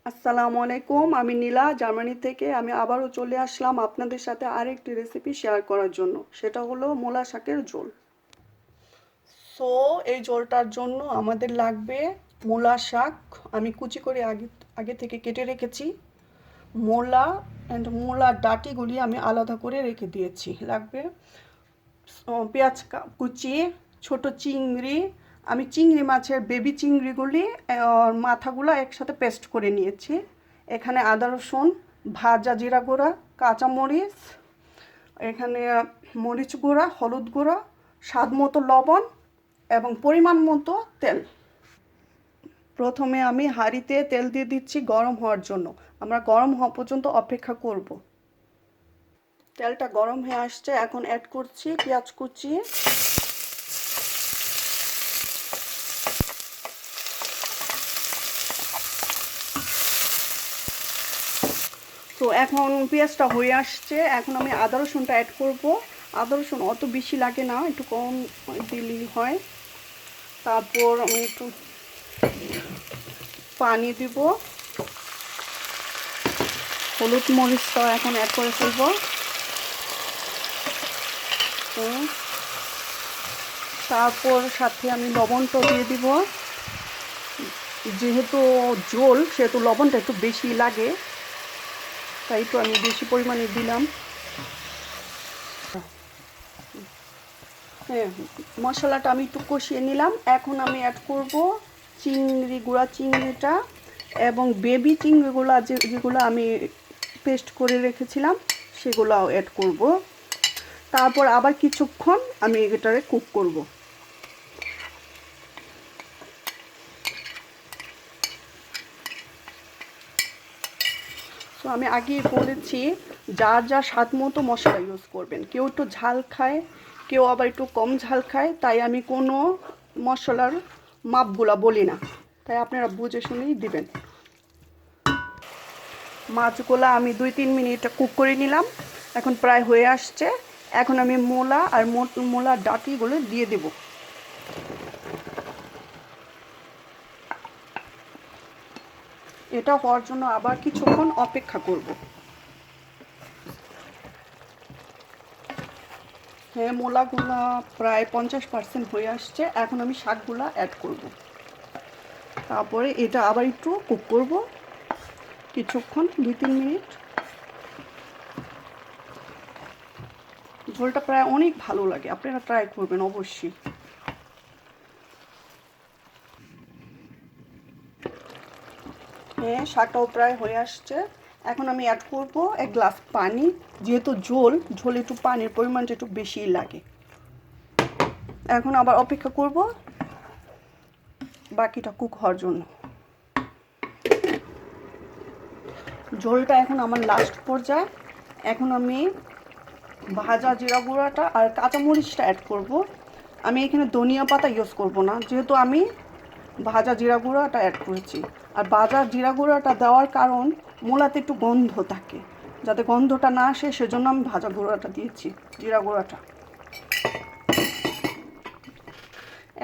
আসসালামু আলাইকুম, আমি নীলা জার্মানি থেকে। আমি আবারও চলে আসলাম আপনাদের সাথে আরেকটি রেসিপি শেয়ার করার জন্য। সেটা হলো মূলা শাকের ঝোল। সো এই ঝোলটার জন্য আমাদের লাগবে মূলা শাক। আমি কুচি করে আগে আগে থেকে কেটে রেখেছি। মূলা অ্যান্ড মূলার ডাঁটিগুলি আমি আলাদা করে রেখে দিয়েছি। লাগবে পেঁয়াজ কুচি, ছোট চিংড়ি। আমি চিংড়ি মাছের বেবি চিংড়িগুলি মাথাগুলো একসাথে পেস্ট করে নিয়েছি। এখানে আদা রসুন, ভাজা জিরা গুঁড়া, কাঁচামরিচ, এখানে মরিচ গুঁড়া, হলুদ গুঁড়া, স্বাদ মতো লবণ এবং পরিমাণ মতো তেল। প্রথমে আমি হাঁড়িতে তেল দিয়ে দিচ্ছি গরম হওয়ার জন্য। আমরা গরম হওয়া পর্যন্ত অপেক্ষা করব। তেলটা গরম হয়ে আসছে, এখন অ্যাড করছি পেঁয়াজ কুচি। তো এখন পেঁয়াজটা হয়ে আসছে, এখন আমি আদা রসুনটা অ্যাড করব। আদা রসুন অত বেশি লাগে না, একটু কম দিলেই হয়। তারপর আমি একটু পানি দিব, হলুদ মরিচটা এখন অ্যাড করে ফেলব। তারপর সাথে আমি লবণটা দিয়ে দিব। যেহেতু ঝোল সেহেতু লবণটা একটু বেশি লাগে, তাই একটু আমি বেশি পরিমাণে দিলাম। হ্যাঁ, মশলাটা আমি একটু কষিয়ে নিলাম। এখন আমি অ্যাড করব গুঁড়া চিংড়িটা এবং বেবি চিংড়িগুলো যেগুলো আমি পেস্ট করে রেখেছিলাম সেগুলোও অ্যাড করব। তারপর আবার কিছুক্ষণ আমি এটারে কুক করব। তো আমি আগেই বলেছি যার যার স্বাদ মতো মশলা ইউজ করবেন। কেউ একটু ঝাল খায়, কেউ আবার একটু কম ঝাল খায়, তাই আমি কোনো মশলার মাপগুলা বলি না, তাই আপনারা বুঝে শুনেই দিবেন। মাছগুলো আমি 2-3 মিনিট কুক করে নিলাম, এখন প্রায় হয়ে আসছে। এখন আমি মূলা আর মূলার ডাঁটিগুলো দিয়ে দেব। এটা হওয়ার জন্য আবার কিছুক্ষণ অপেক্ষা করব। হ্যাঁ, মূলাগুলা প্রায় 50% হয়ে আসছে। এখন আমি শাকগুলা অ্যাড করব। তারপরে এটা আবার একটু কুক করব কিছুক্ষণ, 2-3 মিনিট। ঝোলটা প্রায় অনেক ভালো লাগে, আপনারা ট্রাই করবেন অবশ্যই। হ্যাঁ, শাকটাও প্রায় হয়ে আসছে। এখন আমি অ্যাড করব 1 গ্লাস পানি। যেহেতু ঝোল একটু পানির পরিমাণটা একটু বেশিই লাগে। এখন আবার অপেক্ষা করব বাকিটা কুক হওয়ার জন্য। ঝোলটা এখন আমার লাস্ট পর্যায়ে। এখন আমি ভাজা জিরা গুঁড়াটা আর কাঁচামরিচটা অ্যাড করব। আমি এখানে ধনিয়া পাতা ইউজ করব না, যেহেতু আমি ভাজা জিরা গুঁড়াটা অ্যাড করেছি। আর ভাজা জিরা গুঁড়াটা দেওয়ার কারণ মূলাতে একটু গন্ধ থাকে, যাতে গন্ধটা না আসে সেজন্য আমি ভাজা গুঁড়াটা দিয়েছি, জিরা গুঁড়াটা।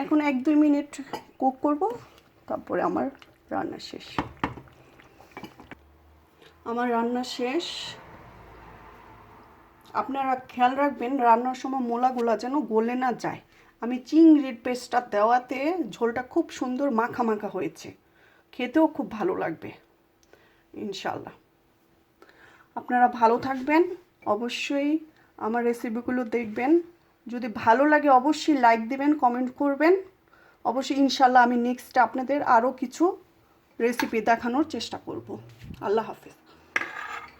এখন 1-2 মিনিট কুক করব, তারপরে আমার রান্না শেষ। আমার রান্না শেষ। আপনারা খেয়াল রাখবেন রান্নার সময় মূলাগুলা যেন গলে না যায়। আমি চিংড়ির পেস্টটা দেওয়াতে ঝোলটা খুব সুন্দর মাখা মাখা হয়েছে, খেতেও খুব ভালো লাগবে ইনশাল্লাহ। আপনারা ভালো থাকবেন, অবশ্যই আমার রেসিপিগুলো দেখবেন। যদি ভালো লাগে অবশ্যই লাইক দিবেন, কমেন্ট করবেন। অবশ্যই ইনশাল্লাহ আমি নেক্সট আপনাদের আরও কিছু রেসিপি দেখানোর চেষ্টা করব। আল্লাহ হাফেজ।